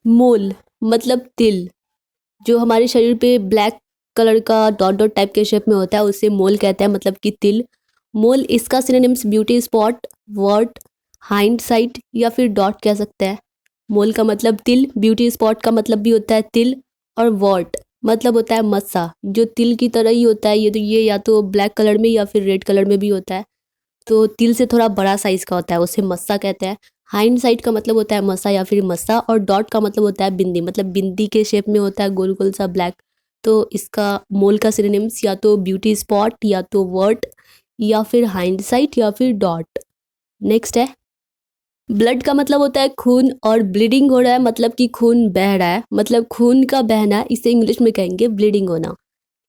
मोल मतलब तिल, जो हमारे शरीर पे ब्लैक कलर का डॉट डॉट टाइप के शेप में होता है उसे मोल कहते हैं, मतलब कि तिल। मोल इसका synonyms beauty spot, wart, hind sight या फिर डॉट कह सकते हैं। मोल का मतलब तिल, ब्यूटी स्पॉट का मतलब भी होता है तिल, और वर्ट मतलब होता है मस्सा, जो तिल की तरह ही होता है। ये या तो ब्लैक कलर में या फिर रेड कलर में भी होता है, तो तिल से थोड़ा बड़ा साइज का होता है, उसे मस्सा कहते हैं। हाइंड साइड का मतलब होता है मस्सा या फिर मस्सा, और डॉट का मतलब होता है बिंदी, मतलब बिंदी के शेप में होता है गोल गोल सा ब्लैक। तो इसका मोल का सिनोनिम्स या तो ब्यूटी स्पॉट या तो वर्ट या फिर हाइंड साइड या फिर डॉट। नेक्स्ट है ब्लड का मतलब होता है खून, और ब्लीडिंग हो रहा है मतलब कि खून बह रहा है, मतलब खून का बहना, इसे इंग्लिश में कहेंगे ब्लीडिंग होना।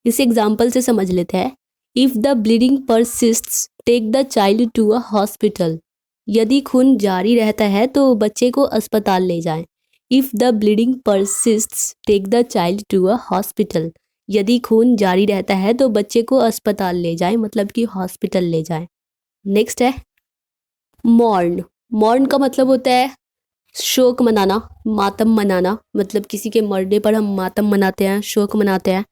इसे एग्जाम्पल से समझ लेते हैं। If the bleeding persists take the child to a hospital. यदि खून जारी रहता है तो बच्चे को अस्पताल ले जाएं। If the bleeding persists take the child to a hospital. यदि खून जारी रहता है तो बच्चे को अस्पताल ले जाएं, मतलब कि हॉस्पिटल ले जाएं। नेक्स्ट है मॉर्न। मॉर्न का मतलब होता है शोक मनाना, मातम मनाना, मतलब किसी के मरने पर हम मातम मनाते हैं, शोक मनाते हैं।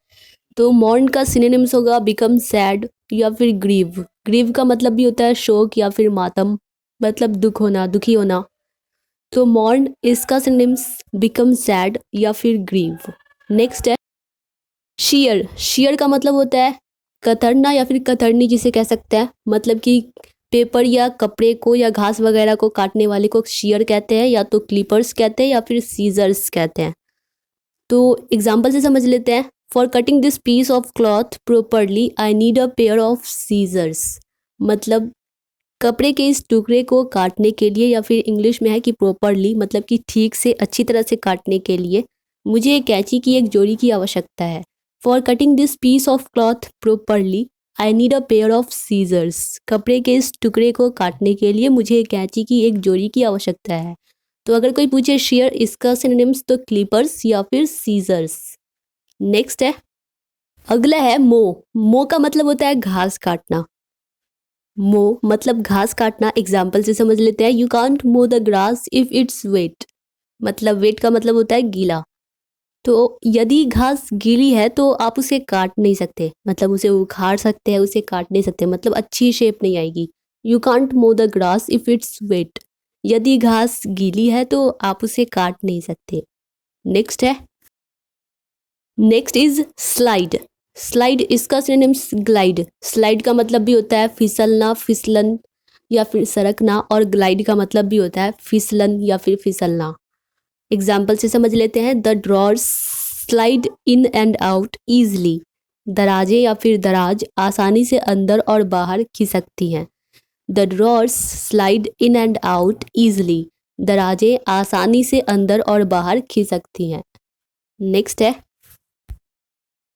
तो मॉर्न का सिनोनिम्स होगा बिकम सैड या फिर ग्रीव। ग्रीव का मतलब भी होता है शोक या फिर मातम, मतलब दुख होना, दुखी होना। तो मॉर्न इसका सिनोनिम्स बिकम सैड या फिर ग्रीव। नेक्स्ट है शेयर। शेयर का मतलब होता है कतरना या फिर कतरनी, जिसे कह सकते हैं, मतलब कि पेपर या कपड़े को या घास वगैरह को काटने वाले को शेयर कहते हैं, या तो क्लिपर्स कहते हैं या फिर सीजर्स कहते हैं। तो एग्जाम्पल से समझ लेते हैं। For cutting this piece of cloth properly I need a pair of scissors. मतलब कपड़े के इस टुकड़े को काटने के लिए, या फिर इंग्लिश में है कि प्रॉपरली, मतलब कि ठीक से अच्छी तरह से काटने के लिए मुझे एक कैंची की एक जोड़ी की आवश्यकता है। For cutting this piece of cloth properly I need a pair of scissors. कपड़े के इस टुकड़े को काटने के लिए मुझे एक कैंची की एक जोड़ी की आवश्यकता है। तो अगर कोई पूछे शेयर, इसका सिनोनिम्स तो क्लिपर्स या फिर सीजर्स। नेक्स्ट है अगला है मो। मो का मतलब होता है घास काटना। मो मतलब घास काटना। एग्जाम्पल से समझ लेते हैं। यू कांट मो the grass if its weight. मतलब वेट का मतलब होता है गीला। तो यदि घास गीली है तो आप उसे काट नहीं सकते, मतलब उसे उखाड़ सकते हैं, उसे काट नहीं सकते, मतलब अच्छी शेप नहीं आएगी। यू कांट मो the grass if its weight. यदि घास गीली है तो आप उसे काट नहीं सकते। नेक्स्ट है नेक्स्ट इज स्लाइड। स्लाइड इसका सिनोनिम्स ग्लाइड। स्लाइड का मतलब भी होता है फिसलना, फिसलन या फिर सरकना, और ग्लाइड का मतलब भी होता है फिसलन या फिर फिसलना। एग्जाम्पल से समझ लेते हैं। The drawers slide in and out easily. दराजें या फिर दराज आसानी से अंदर और बाहर खिसकती हैं। The drawers slide in and out easily. दराजें आसानी से अंदर और बाहर खिसकती हैं।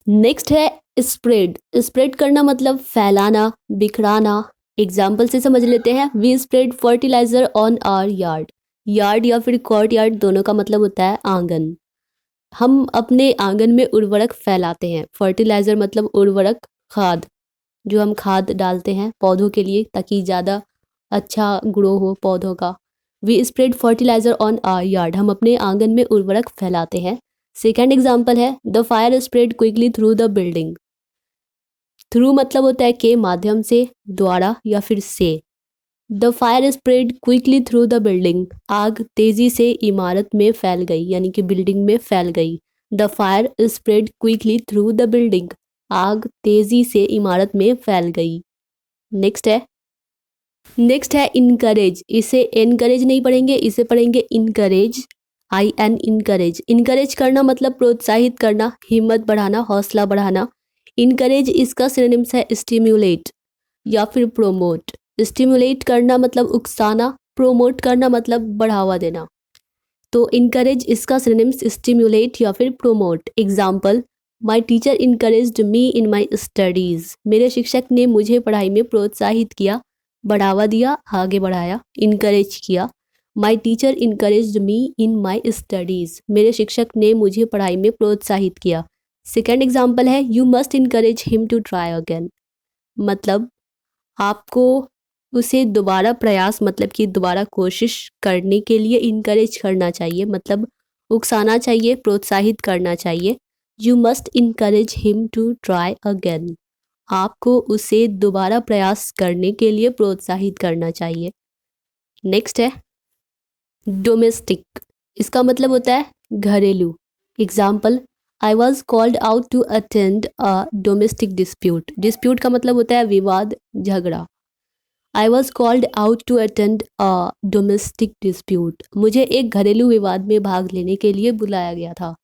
नेक्स्ट है स्प्रेड। स्प्रेड करना मतलब फैलाना, बिखराना। एग्जाम्पल से समझ लेते हैं। We spread fertiliser on our yard. Yard या फिर कोर्ट यार्ड दोनों का मतलब होता है आंगन। हम अपने आंगन में उर्वरक फैलाते हैं। फर्टिलाइजर मतलब उर्वरक, खाद, जो हम खाद डालते हैं पौधों के लिए ताकि ज़्यादा अच्छा ग्रो हो पौधों का। We spread fertiliser on our yard. हम अपने आंगन में उर्वरक फैलाते हैं। सेकेंड एग्जाम्पल है the fire spread quickly through the building. Through मतलब होता है के माध्यम से, द्वारा या फिर से। The fire spread quickly through the building. आग तेजी से इमारत में फैल गई, यानी कि बिल्डिंग में फैल गई। The fire spread quickly through the building. आग तेजी से इमारत में फैल गई। नेक्स्ट है इनकरेज। इसे एनकरेज नहीं पढ़ेंगे, इसे पढ़ेंगे इनकरेज। IN encourage. इनकरेज करना मतलब प्रोत्साहित करना, हिम्मत बढ़ाना, हौसला बढ़ाना। इनकरेज इसका सिनोनिम्स है स्टिम्युलेट या फिर प्रोमोट। स्टिम्युलेट करना मतलब उकसाना, प्रोमोट करना मतलब बढ़ावा देना। तो इनकरेज इसका सिनोनिम्स स्टिम्युलेट या फिर promote. Example, my teacher encouraged me in my studies. मेरे शिक्षक ने मुझे पढ़ाई में प्रोत्साहित किया, बढ़ावा दिया, आगे बढ़ाया, इनकरेज किया। My teacher encouraged me in my studies. मेरे शिक्षक ने मुझे पढ़ाई में प्रोत्साहित किया। सेकेंड एग्जाम्पल है you must encourage him to try again. मतलब आपको उसे दोबारा प्रयास, मतलब कि दोबारा कोशिश करने के लिए इनकरेज करना चाहिए, मतलब उकसाना चाहिए, प्रोत्साहित करना चाहिए। You must encourage him to try again. आपको उसे दोबारा प्रयास करने के लिए प्रोत्साहित करना चाहिए। नेक्स्ट है डोमेस्टिक। इसका मतलब होता है घरेलू। Example, I was called out to attend a domestic dispute. Dispute का मतलब होता है विवाद, झगड़ा। I was called out to attend a domestic dispute. मुझे एक घरेलू विवाद में भाग लेने के लिए बुलाया गया था।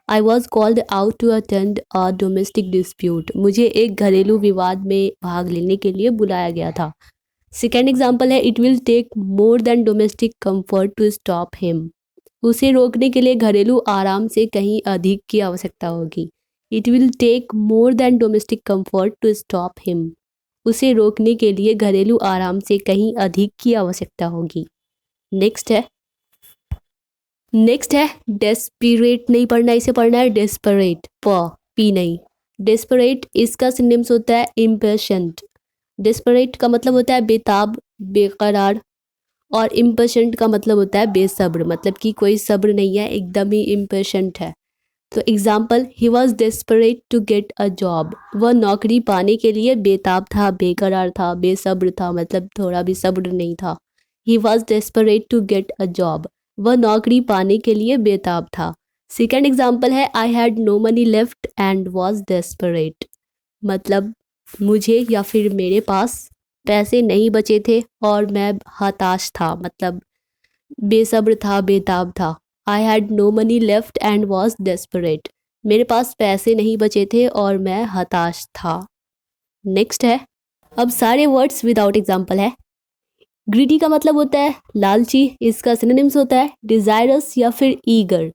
I was called out to attend a domestic dispute. मुझे एक घरेलू विवाद में भाग लेने के लिए बुलाया गया था। सेकेंड एग्जाम्पल है it will take more than domestic comfort to stop him. उसे रोकने के लिए घरेलू आराम से कहीं अधिक की आवश्यकता होगी। It will take more than domestic comfort to stop him. उसे रोकने के लिए घरेलू आराम से कहीं अधिक की आवश्यकता होगी। नेक्स्ट है डेस्पिरेट। नहीं पढ़ना, इसे पढ़ना है डेस्परेट। पी नहीं। डेस्परेट इसका सिनोनिम्स होता है इम्पेशेंट। डेस्परेट का मतलब होता है बेताब, बेकरार। और इम्पेशेंट का मतलब होता है बेसब्र, मतलब कि कोई सब्र नहीं है, एकदम ही इम्पेशेंट है। तो example, he was desperate to get a job. वह नौकरी पाने के लिए बेताब था, बेकरार था, बेसब्र था, मतलब थोड़ा भी सब्र नहीं था। He was desperate to get a job. वह नौकरी पाने के लिए बेताब था। सेकेंड एग्जाम्पल है I had no money left and was desperate. मतलब मुझे या फिर मेरे पास पैसे नहीं बचे थे और मैं हताश था, मतलब बेसब्र था, बेताब था। I had no money left and was desperate. मेरे पास पैसे नहीं बचे थे और मैं हताश था। नेक्स्ट है, अब सारे वर्ड्स विदाउट एग्जाम्पल है। ग्रीडी का मतलब होता है लालची। इसका सिनोनिम्स होता है डिजायरस या फिर ईगर।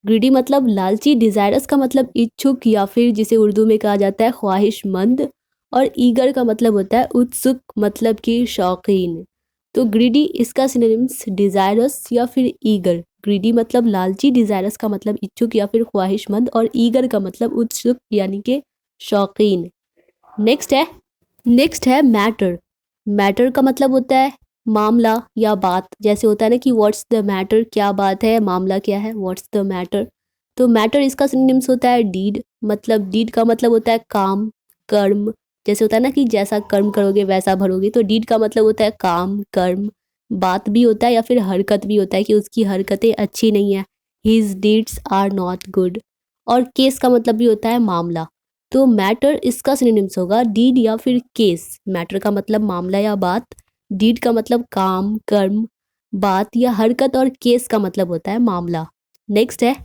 ग्रीडी मतलब लालची, डिजायरस का मतलब इच्छुक या फिर जिसे उर्दू में कहा जाता है ख्वाहिशमंद, और ईगर का मतलब होता है उत्सुक, मतलब कि शौकीन। तो ग्रीडी इसका सिनोनिम्स डिजायरस या फिर ईगर। ग्रीडी मतलब लालची, डिजायरस का मतलब इच्छुक या फिर ख्वाहिशमंद, और ईगर का मतलब उत्सुक यानी कि शौकीन। नेक्स्ट है मैटर। मैटर का मतलब होता है मामला या बात। जैसे होता है ना कि व्हाट्स द मैटर, क्या बात है, मामला क्या है, व्हाट्स द मैटर। तो मैटर इसका सिनोनिम्स होता है डीड। मतलब डीड का मतलब होता है काम, कर्म। जैसे होता है ना कि जैसा कर्म करोगे वैसा भरोगे, तो डीड का मतलब होता है काम, कर्म। बात भी होता है या फिर हरकत भी होता है कि उसकी हरकतें अच्छी नहीं है, his deeds are not good. और केस का मतलब भी होता है मामला। तो मैटर इसका सिनोनिम्स होगा डीड या फिर केस। मैटर का मतलब मामला या बात, डीड का मतलब काम, कर्म, बात या हरकत, और केस का मतलब होता है मामला। नेक्स्ट है,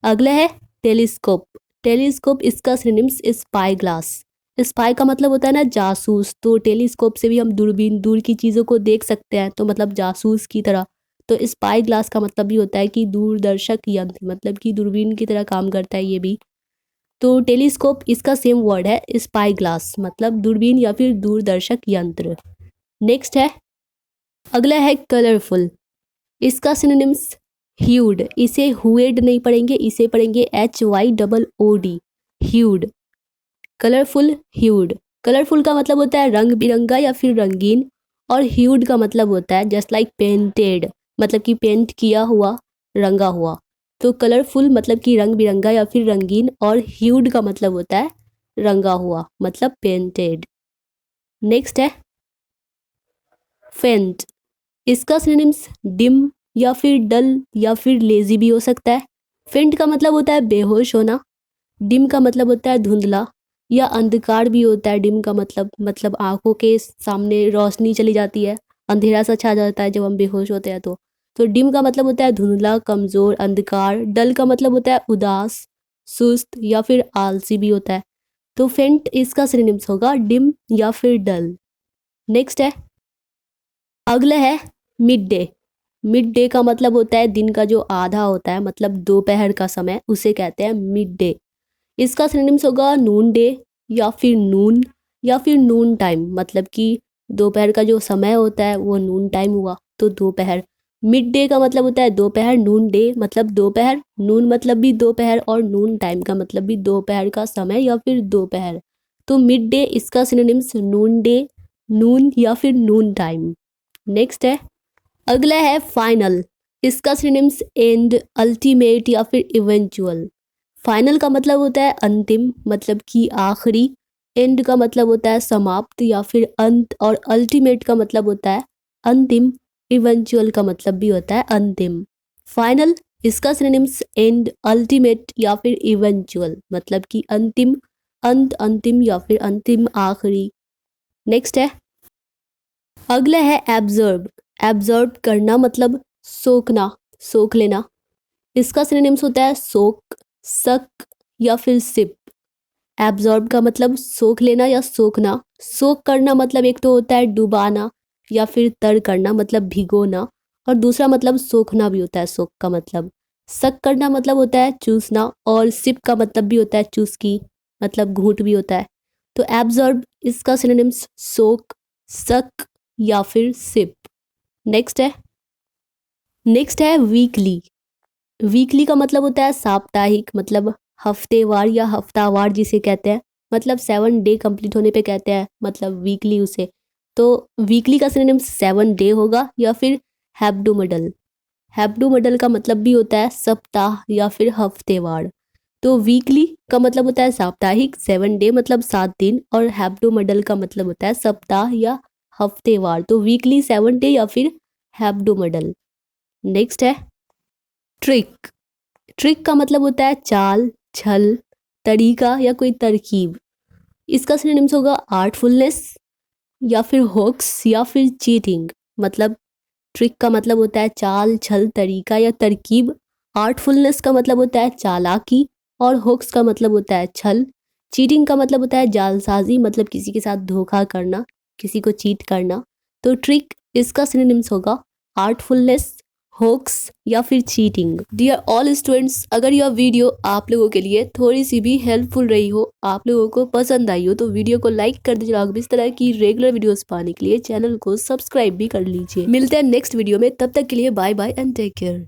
अगला है टेलीस्कोप। टेलीस्कोप इसका सिनोनिम्स स्पाई ग्लास। स्पाई का मतलब होता है ना जासूस, तो टेलीस्कोप से भी हम दूरबीन, दूर की चीज़ों को देख सकते हैं, तो मतलब जासूस की तरह। तो स्पाई ग्लास का मतलब भी होता है कि दूरदर्शक यंत्र, मतलब कि दूरबीन की तरह काम करता है ये भी। तो टेलीस्कोप इसका सेम वर्ड है स्पाई ग्लास, मतलब दूरबीन या फिर दूरदर्शक यंत्र। नेक्स्ट है, अगला है कलरफुल। इसका सिनोनिम्स ह्यूड। इसे हुएड नहीं पढ़ेंगे, इसे पढ़ेंगे HYOOD, ह्यूड। कलरफुल, ह्यूड। कलरफुल का मतलब होता है रंग बिरंगा या फिर रंगीन, और ह्यूड का मतलब होता है जस्ट लाइक पेंटेड, मतलब कि पेंट किया हुआ, रंगा हुआ। तो कलरफुल मतलब कि रंग बिरंगा या फिर रंगीन, और ह्यूड का मतलब होता है रंगा हुआ, मतलब पेंटेड। नेक्स्ट है फेंट। इसका सिनोनिम्स डिम या फिर डल या फिर लेजी भी हो सकता है। फेंट का मतलब होता है बेहोश होना। डिम का मतलब होता है धुंधला या अंधकार भी होता है। डिम का मतलब आंखों के सामने रोशनी चली जाती है, अंधेरा सा छा जाता है जब हम बेहोश होते हैं। तो डिम का मतलब होता है धुंधला, कमजोर, अंधकार। डल का मतलब होता है उदास, सुस्त या फिर आलसी भी होता है। तो फेंट इसका सिनोनिम्स होगा डिम या फिर डल। नेक्स्ट है, अगला है मिड डे। मिड डे का मतलब होता है दिन का जो आधा होता है, मतलब दोपहर का समय, उसे कहते हैं मिड डे। इसका सिनोनिम्स होगा नून डे या फिर नून या फिर नून टाइम, मतलब कि दोपहर का जो समय होता है वो नून टाइम हुआ, तो दोपहर। मिड डे का मतलब होता है दोपहर, नून डे मतलब दोपहर, नून मतलब भी दोपहर, और नून टाइम का मतलब भी दोपहर का समय या फिर दोपहर। तो मिड डे इसका सिनोनिम्स नून डे, नून या फिर नून टाइम। नेक्स्ट है, अगला है फाइनल। इसका सिनोनिम्स एंड, अल्टीमेट या फिर इवेंचुअल। फाइनल का मतलब होता है अंतिम, मतलब कि आखिरी। एंड का मतलब होता है समाप्त या फिर अंत, और अल्टीमेट का मतलब होता है अंतिम। इवेंचुअल का मतलब भी होता है अंतिम। फाइनल, इसका सिनोनिम्स एंड, अल्टीमेट या फिर इवेंचुअल, मतलब कि अंतिम, अंत, अंतिम या फिर अंतिम, आखिरी। नेक्स्ट है, अगला है एब्जॉर्ब। एब्जॉर्ब करना मतलब सोखना, सोख लेना। इसका सिनोनिम्स होता है सोक, सक या फिर सिप। एब्जॉर्ब का मतलब सोख लेना या सोखना। सोख करना मतलब एक तो होता है डुबाना या फिर तर करना, मतलब भिगोना, और दूसरा मतलब सोखना भी होता है सोख का मतलब। सक करना मतलब होता है चूसना, और सिप का मतलब भी होता है चुस्की, मतलब घूंट भी होता है। तो एब्जॉर्ब, इसका सिनोनिम्स सोक, सक या फिर सिप। नेक्स्ट है वीकली। वीकली का मतलब होता है साप्ताहिक, मतलब हफ्तेवार या हफ्तावार जिसे कहते हैं, मतलब 7 डे कंप्लीट होने पे कहते हैं मतलब वीकली उसे। तो वीकली का सिनोनिम 7 डे होगा या फिर हैप्डोमडल। हैप्डोमडल का मतलब भी होता है सप्ताह या फिर हफ्तेवार। तो वीकली का मतलब होता है साप्ताहिक, 7 डे मतलब 7 दिन, और हैप्डोमडल का मतलब होता है सप्ताह या हफ्तेवार। तो वीकली, 7 डे या फिर हैप्डोमडल। नेक्स्ट है ट्रिक। ट्रिक का मतलब होता है चाल, छल, तरीका या कोई तरकीब। इसका सिनोनिम्स होगा आर्टफुलनेस या फिर होक्स या फिर चीटिंग। मतलब ट्रिक का मतलब होता है चाल, छल, तरीका या तरकीब। आर्टफुलनेस का मतलब होता है चालाकी, और होक्स का मतलब होता है छल। चीटिंग का मतलब होता है जालसाजी, मतलब किसी के साथ धोखा करना, किसी को चीट करना। तो ट्रिक, इसका सिनोनिम्स होगा आर्टफुलनेस, होक्स या फिर चीटिंग। डियर ऑल स्टूडेंट्स, अगर यह वीडियो आप लोगों के लिए थोड़ी सी भी हेल्पफुल रही हो, आप लोगों को पसंद आई हो, तो वीडियो को लाइक कर दीजिए। इस तरह की रेगुलर वीडियोस पाने के लिए चैनल को सब्सक्राइब भी कर लीजिए। मिलते हैं नेक्स्ट वीडियो में, तब तक के लिए bye bye and take care.